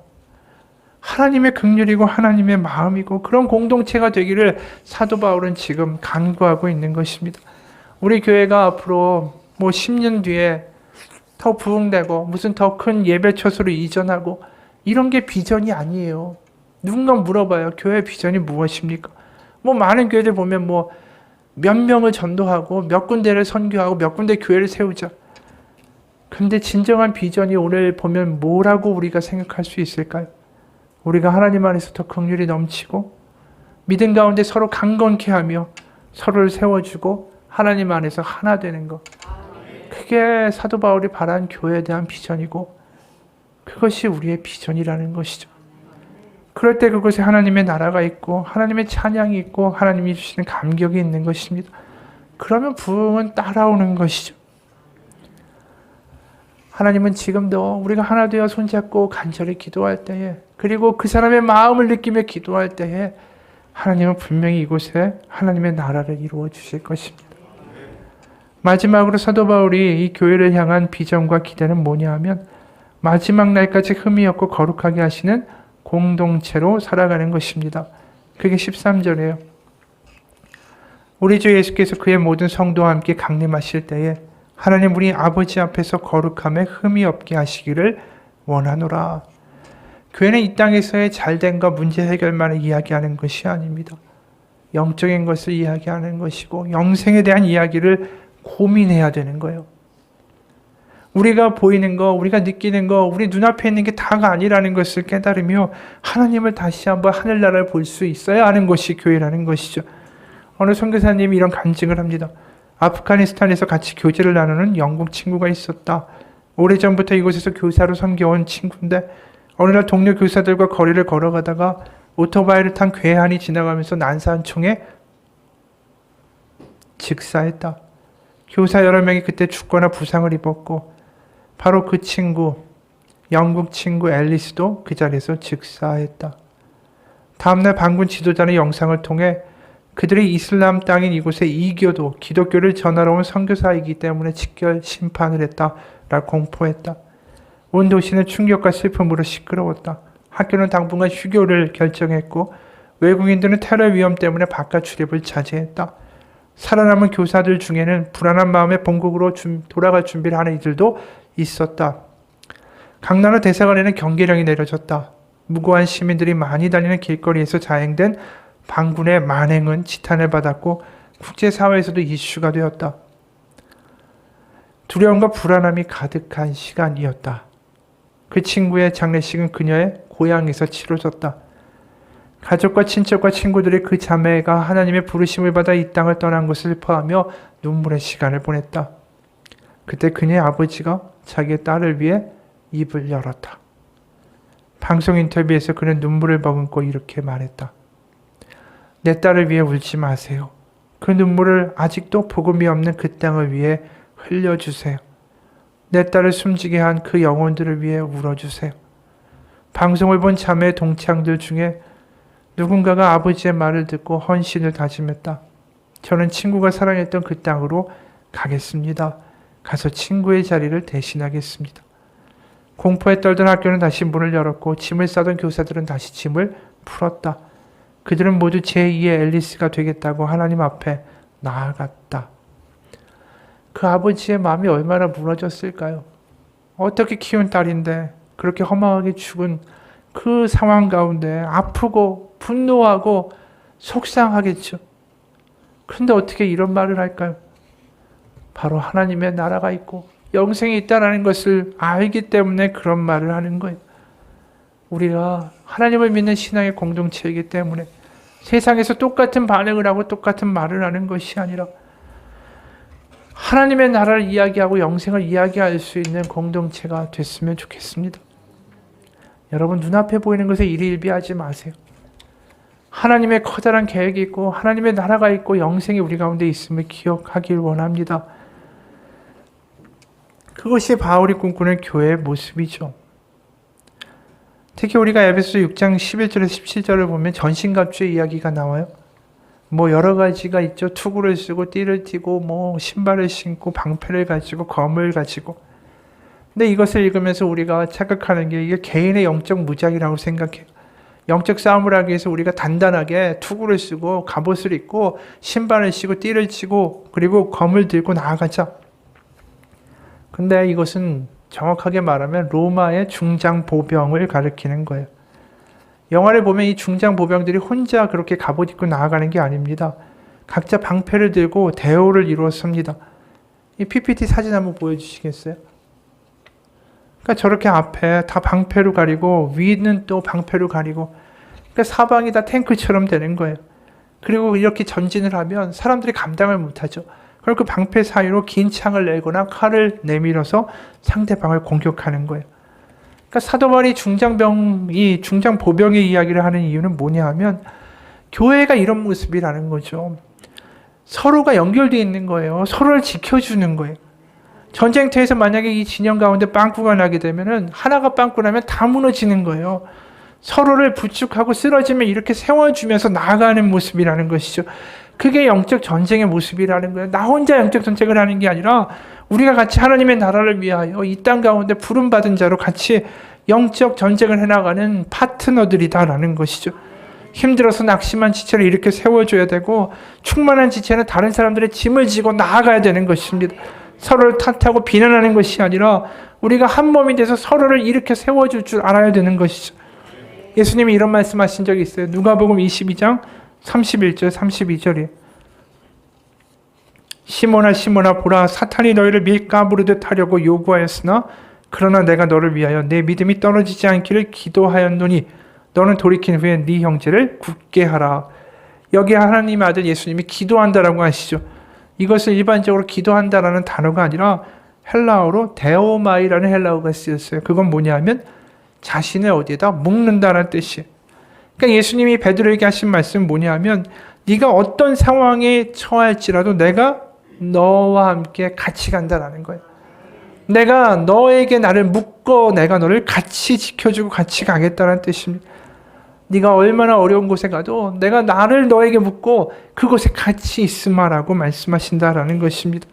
하나님의 긍휼이고 하나님의 마음이고 그런 공동체가 되기를 사도 바울은 지금 간구하고 있는 것입니다. 우리 교회가 앞으로 10년 뒤에 더 부흥되고 무슨 더 큰 예배 처소로 이전하고 이런 게 비전이 아니에요. 누군가 물어봐요. 교회 비전이 무엇입니까? 많은 교회들 보면 몇 명을 전도하고 몇 군데를 선교하고 몇 군데 교회를 세우자. 근데 진정한 비전이 오늘 보면 뭐라고 우리가 생각할 수 있을까요? 우리가 하나님 안에서 더 긍휼이 넘치고 믿음 가운데 서로 강건케 하며 서로를 세워주고 하나님 안에서 하나 되는 것. 그게 사도 바울이 바란 교회에 대한 비전이고 그것이 우리의 비전이라는 것이죠. 그럴 때 그곳에 하나님의 나라가 있고 하나님의 찬양이 있고 하나님이 주시는 감격이 있는 것입니다. 그러면 부흥은 따라오는 것이죠. 하나님은 지금도 우리가 하나 되어 손잡고 간절히 기도할 때에 그리고 그 사람의 마음을 느끼며 기도할 때에 하나님은 분명히 이곳에 하나님의 나라를 이루어 주실 것입니다. 마지막으로 사도 바울이 이 교회를 향한 비전과 기대는 뭐냐 하면 마지막 날까지 흠이 없고 거룩하게 하시는 공동체로 살아가는 것입니다. 그게 13절이에요. 우리 주 예수께서 그의 모든 성도와 함께 강림하실 때에 하나님 우리 아버지 앞에서 거룩함에 흠이 없게 하시기를 원하노라. 교회는 이 땅에서의 잘됨과 문제 해결만을 이야기하는 것이 아닙니다. 영적인 것을 이야기하는 것이고 영생에 대한 이야기를 고민해야 되는 거예요. 우리가 보이는 거, 우리가 느끼는 거, 우리 눈앞에 있는 게 다가 아니라는 것을 깨달으며 하나님을 다시 한번 하늘나라를 볼 수 있어야 하는 것이 교회라는 것이죠. 어느 선교사님이 이런 간증을 합니다. 아프가니스탄에서 같이 교제를 나누는 영국 친구가 있었다. 오래전부터 이곳에서 교사로 섬겨온 친구인데 어느 날 동료 교사들과 거리를 걸어가다가 오토바이를 탄 괴한이 지나가면서 난사한총에 직사했다. 교사 여러 명이 그때 죽거나 부상을 입었고 바로 그 친구, 영국 친구 앨리스도 그 자리에서 즉사했다. 다음날 반군 지도자는 영상을 통해 그들이 이슬람 땅인 이곳에 이교도 기독교를 전하러 온 선교사이기 때문에 직결 심판을 했다라고 공포했다. 온 도시는 충격과 슬픔으로 시끄러웠다. 학교는 당분간 휴교를 결정했고 외국인들은 테러 위험 때문에 바깥 출입을 자제했다. 살아남은 교사들 중에는 불안한 마음에 본국으로 돌아갈 준비를 하는 이들도 있었다. 강나라 대사관에는 경계령이 내려졌다. 무고한 시민들이 많이 다니는 길거리에서 자행된 반군의 만행은 지탄을 받았고 국제사회에서도 이슈가 되었다. 두려움과 불안함이 가득한 시간이었다. 그 친구의 장례식은 그녀의 고향에서 치러졌다. 가족과 친척과 친구들이 그 자매가 하나님의 부르심을 받아 이 땅을 떠난 것을 슬퍼하며 눈물의 시간을 보냈다. 그때 그녀의 아버지가 자기의 딸을 위해 입을 열었다. 방송 인터뷰에서 그는 눈물을 머금고 이렇게 말했다. 내 딸을 위해 울지 마세요. 그 눈물을 아직도 복음이 없는 그 땅을 위해 흘려주세요. 내 딸을 숨지게 한 그 영혼들을 위해 울어주세요. 방송을 본 자매의 동창들 중에 누군가가 아버지의 말을 듣고 헌신을 다짐했다. 저는 친구가 사랑했던 그 땅으로 가겠습니다. 가서 친구의 자리를 대신하겠습니다. 공포에 떨던 학교는 다시 문을 열었고 짐을 싸던 교사들은 다시 짐을 풀었다. 그들은 모두 제2의 앨리스가 되겠다고 하나님 앞에 나아갔다. 그 아버지의 마음이 얼마나 무너졌을까요? 어떻게 키운 딸인데 그렇게 허망하게 죽은 그 상황 가운데 아프고 분노하고 속상하겠죠. 그런데 어떻게 이런 말을 할까요? 바로 하나님의 나라가 있고 영생이 있다는 것을 알기 때문에 그런 말을 하는 거예요. 우리가 하나님을 믿는 신앙의 공동체이기 때문에 세상에서 똑같은 반응을 하고 똑같은 말을 하는 것이 아니라 하나님의 나라를 이야기하고 영생을 이야기할 수 있는 공동체가 됐으면 좋겠습니다. 여러분, 눈앞에 보이는 것에 일희일비하지 마세요. 하나님의 커다란 계획이 있고 하나님의 나라가 있고 영생이 우리 가운데 있음을 기억하길 원합니다. 그것이 바울이 꿈꾸는 교회의 모습이죠. 특히 우리가 에베소 6장 11절에서 17절을 보면 전신갑주의 이야기가 나와요. 여러 가지가 있죠. 투구를 쓰고 띠를 띠고 신발을 신고 방패를 가지고 검을 가지고. 근데 이것을 읽으면서 우리가 착각하는 게 이게 개인의 영적 무장이라고 생각해요. 영적 싸움을 하기 위해서 우리가 단단하게 투구를 쓰고 갑옷을 입고 신발을 신고 띠를 치고 그리고 검을 들고 나아가자. 근데 이것은 정확하게 말하면 로마의 중장 보병을 가리키는 거예요. 영화를 보면 이 중장 보병들이 혼자 그렇게 갑옷 입고 나아가는 게 아닙니다. 각자 방패를 들고 대오를 이루었습니다. 이 PPT 사진 한번 보여주시겠어요? 그러니까 저렇게 앞에 다 방패로 가리고 위는 또 방패로 가리고 그러니까 사방이 다 탱크처럼 되는 거예요. 그리고 이렇게 전진을 하면 사람들이 감당을 못하죠. 그럼 그 방패 사이로 긴 창을 내거나 칼을 내밀어서 상대방을 공격하는 거예요. 그러니까 사도 바울이 중장 보병의 이야기를 하는 이유는 뭐냐 하면 교회가 이런 모습이라는 거죠. 서로가 연결되어 있는 거예요. 서로를 지켜주는 거예요. 전쟁터에서 만약에 이 진영 가운데 빵꾸가 나게 되면은 하나가 빵꾸 나면 다 무너지는 거예요. 서로를 부축하고 쓰러지면 이렇게 세워주면서 나아가는 모습이라는 것이죠. 그게 영적 전쟁의 모습이라는 거예요. 나 혼자 영적 전쟁을 하는 게 아니라 우리가 같이 하나님의 나라를 위하여 이 땅 가운데 부름받은 자로 같이 영적 전쟁을 해나가는 파트너들이다라는 것이죠. 힘들어서 낙심한 지체를 이렇게 세워줘야 되고 충만한 지체는 다른 사람들의 짐을 지고 나아가야 되는 것입니다. 서로를 탓하고 비난하는 것이 아니라 우리가 한 몸이 돼서 서로를 이렇게 세워줄 줄 알아야 되는 것이죠. 예수님이 이런 말씀하신 적이 있어요. 누가복음 22장 31절 32절이에요. 시몬아 시몬아 보라 사탄이 너희를 밀가부르듯 하려고 요구하였으나 그러나 내가 너를 위하여 내 믿음이 떨어지지 않기를 기도하였노니 너는 돌이킨 후에 네 형제를 굳게 하라. 여기 하나님의 아들 예수님이 기도한다라고 하시죠. 이것을 일반적으로 기도한다라는 단어가 아니라 헬라어로 데오마이라는 헬라어가 쓰였어요. 그건 뭐냐 하면 자신을 어디에다 묶는다라는 뜻이에요. 그러니까 예수님이 베드로에게 하신 말씀은 뭐냐 하면 네가 어떤 상황에 처할지라도 내가 너와 함께 같이 간다라는 거예요. 내가 너에게 나를 묶어 내가 너를 같이 지켜주고 같이 가겠다는 뜻입니다. 네가 얼마나 어려운 곳에 가도 내가 나를 너에게 묶고 그곳에 같이 있으마라고 말씀하신다라는 것입니다.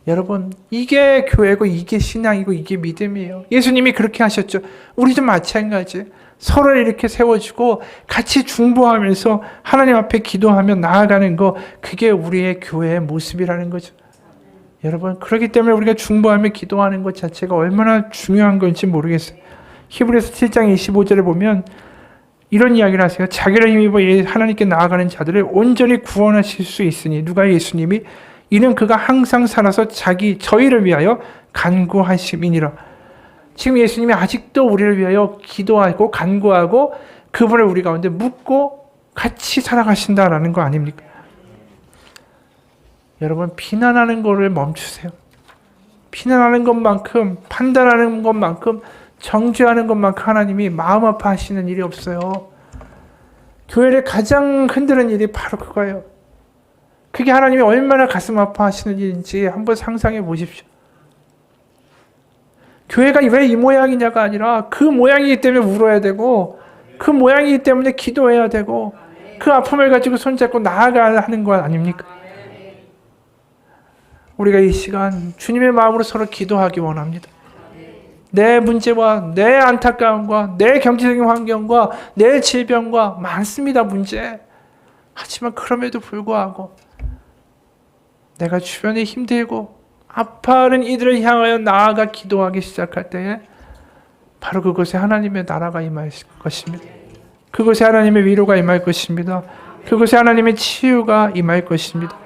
여러분, 이게 교회고 이게 신앙이고 이게 믿음이에요. 예수님이 그렇게 하셨죠. 우리도 마찬가지예요. 서로를 이렇게 세워주고 같이 중보하면서 하나님 앞에 기도하며 나아가는 거, 그게 우리의 교회의 모습이라는 거죠. 여러분, 그렇기 때문에 우리가 중보하며 기도하는 것 자체가 얼마나 중요한 건지 모르겠어요. 히브리서 7장 25절에 보면 이런 이야기를 하세요. 자기를 힘입어 하나님께 나아가는 자들을 온전히 구원하실 수 있으니, 누가? 예수님이. 이는 그가 항상 살아서 저희를 위하여 간구하심이니라. 지금 예수님이 아직도 우리를 위하여 기도하고 간구하고 그분을 우리 가운데 묻고 같이 살아가신다라는 거 아닙니까? 여러분, 비난하는 거를 멈추세요. 비난하는 것만큼, 판단하는 것만큼, 정죄하는 것만큼 하나님이 마음 아파하시는 일이 없어요. 교회를 가장 흔드는 일이 바로 그거예요. 그게 하나님이 얼마나 가슴 아파하시는 일인지 한번 상상해 보십시오. 교회가 왜 이 모양이냐가 아니라 그 모양이기 때문에 울어야 되고, 그 모양이기 때문에 기도해야 되고, 그 아픔을 가지고 손잡고 나아가야 하는 거 아닙니까? 우리가 이 시간 주님의 마음으로 서로 기도하기 원합니다. 내 문제와 내 안타까움과 내 경제적인 환경과 내 질병과 많습니다, 문제. 하지만 그럼에도 불구하고 내가 주변에 힘들고 아파하는 이들을 향하여 나아가 기도하기 시작할 때에 바로 그곳에 하나님의 나라가 임할 것입니다. 그곳에 하나님의 위로가 임할 것입니다. 그곳에 하나님의 치유가 임할 것입니다.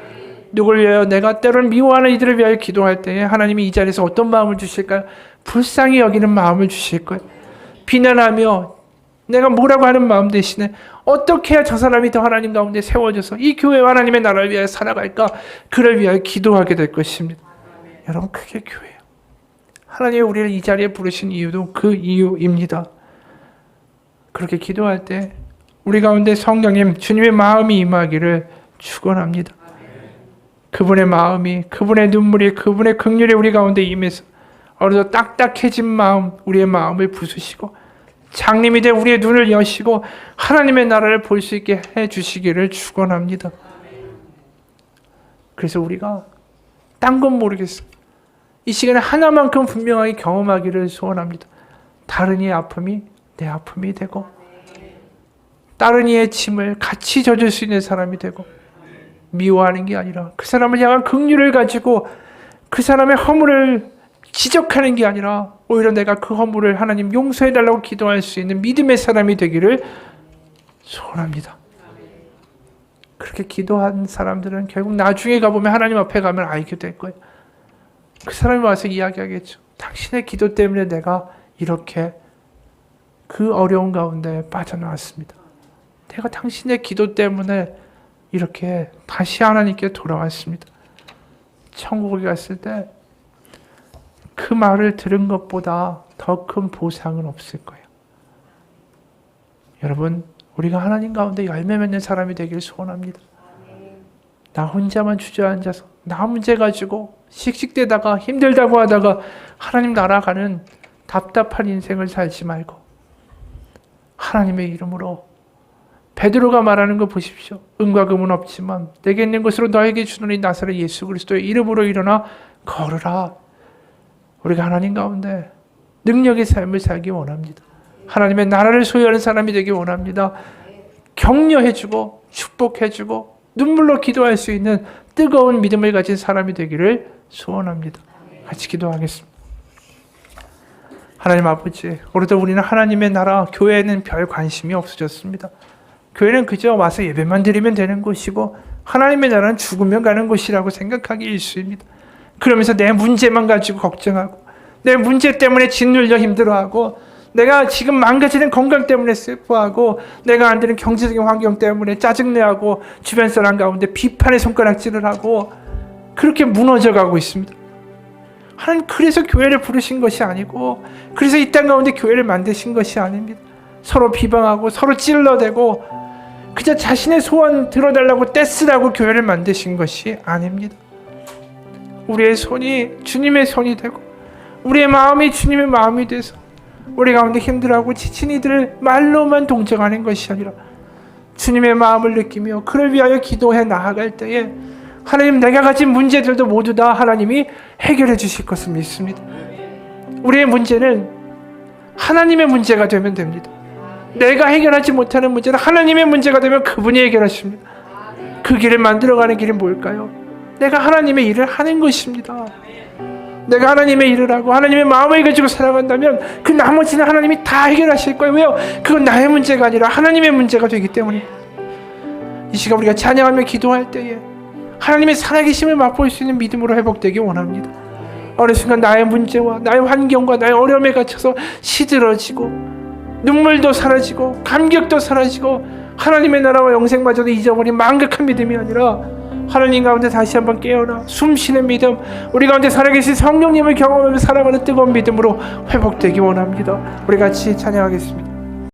누굴 위하여? 내가 때로는 미워하는 이들을 위하여 기도할 때에 하나님이 이 자리에서 어떤 마음을 주실까요? 불쌍히 여기는 마음을 주실 거예요. 비난하며 내가 뭐라고 하는 마음 대신에 어떻게 해야 저 사람이 더 하나님 가운데 세워져서 이 교회와 하나님의 나라를 위하여 살아갈까? 그를 위하여 기도하게 될 것입니다. 여러분, 그게 교회예요. 하나님이 우리를 이 자리에 부르신 이유도 그 이유입니다. 그렇게 기도할 때 우리 가운데 성령님, 주님의 마음이 임하기를 축원합니다. 그분의 마음이, 그분의 눈물이, 그분의 긍휼이 우리 가운데 임해서 어느덧 딱딱해진 마음, 우리의 마음을 부수시고 장님이 되 우리의 눈을 여시고 하나님의 나라를 볼 수 있게 해주시기를 축원합니다. 그래서 우리가 딴 건 모르겠어요. 이 시간에 하나만큼 분명하게 경험하기를 소원합니다. 다른 이의 아픔이 내 아픔이 되고, 다른 이의 짐을 같이 져줄 수 있는 사람이 되고, 미워하는 게 아니라 그 사람을 향한 긍휼을 가지고 그 사람의 허물을 지적하는 게 아니라 오히려 내가 그 허물을 하나님 용서해달라고 기도할 수 있는 믿음의 사람이 되기를 소원합니다. 그렇게 기도한 사람들은 결국 나중에 가보면 하나님 앞에 가면 알게 될 거예요. 그 사람이 와서 이야기하겠죠. 당신의 기도 때문에 내가 이렇게 그 어려운 가운데 빠져나왔습니다. 내가 당신의 기도 때문에 이렇게 다시 하나님께 돌아왔습니다. 천국에 갔을 때 그 말을 들은 것보다 더 큰 보상은 없을 거예요. 여러분, 우리가 하나님 가운데 열매 맺는 사람이 되길 소원합니다. 나 혼자만 주저앉아서 나 문제 가지고 씩씩대다가 힘들다고 하다가 하나님 나라 가는 답답한 인생을 살지 말고 하나님의 이름으로, 베드로가 말하는 거 보십시오. 은과 금은 없지만 내게 있는 것으로 너에게 주노니 나사렛 예수 그리스도의 이름으로 일어나 걸으라. 우리가 하나님 가운데 능력의 삶을 살기 원합니다. 하나님의 나라를 소유하는 사람이 되기 원합니다. 격려해주고 축복해주고 눈물로 기도할 수 있는 뜨거운 믿음을 가진 사람이 되기를 소원합니다. 같이 기도하겠습니다. 하나님 아버지, 오늘도 우리는 하나님의 나라, 교회에는 별 관심이 없어졌습니다. 교회는 그저 와서 예배만 드리면 되는 곳이고 하나님의 나라는 죽으면 가는 곳이라고 생각하기 일쑤입니다. 그러면서 내 문제만 가지고 걱정하고 내 문제 때문에 짓눌려 힘들어하고 내가 지금 망가지는 건강 때문에 슬퍼하고 내가 안 되는 경제적인 환경 때문에 짜증내하고 주변 사람 가운데 비판의 손가락질을 하고 그렇게 무너져가고 있습니다. 하나님, 그래서 교회를 부르신 것이 아니고 그래서 이 땅 가운데 교회를 만드신 것이 아닙니다. 서로 비방하고 서로 찔러대고 그저 자신의 소원 들어달라고 떼쓰라고 교회를 만드신 것이 아닙니다. 우리의 손이 주님의 손이 되고 우리의 마음이 주님의 마음이 돼서 우리 가운데 힘들어하고 지친 이들을 말로만 동정하는 것이 아니라 주님의 마음을 느끼며 그를 위하여 기도해 나아갈 때에 하나님, 내가 가진 문제들도 모두 다 하나님이 해결해 주실 것을 믿습니다. 우리의 문제는 하나님의 문제가 되면 됩니다. 내가 해결하지 못하는 문제는 하나님의 문제가 되면 그분이 해결하십니다. 그 길을 만들어가는 길이 뭘까요? 내가 하나님의 일을 하는 것입니다. 내가 하나님의 일을 하고 하나님의 마음을 가지고 살아간다면 그 나머지는 하나님이 다 해결하실 거예요. 왜요? 그건 나의 문제가 아니라 하나님의 문제가 되기 때문에. 이 시간 우리가 찬양하며 기도할 때에 하나님의 살아계심을 맛볼 수 있는 믿음으로 회복되기 원합니다. 어느 순간 나의 문제와 나의 환경과 나의 어려움에 갇혀서 시들어지고 눈물도 사라지고 감격도 사라지고 하나님의 나라와 영생마저도 잊어버린 망각한 믿음이 아니라 하나님 가운데 다시 한번 깨어나 숨쉬는 믿음, 우리 가운데 살아계신 성령님을 경험하며 살아가는 뜨거운 믿음으로 회복되기 원합니다. 우리 같이 찬양하겠습니다.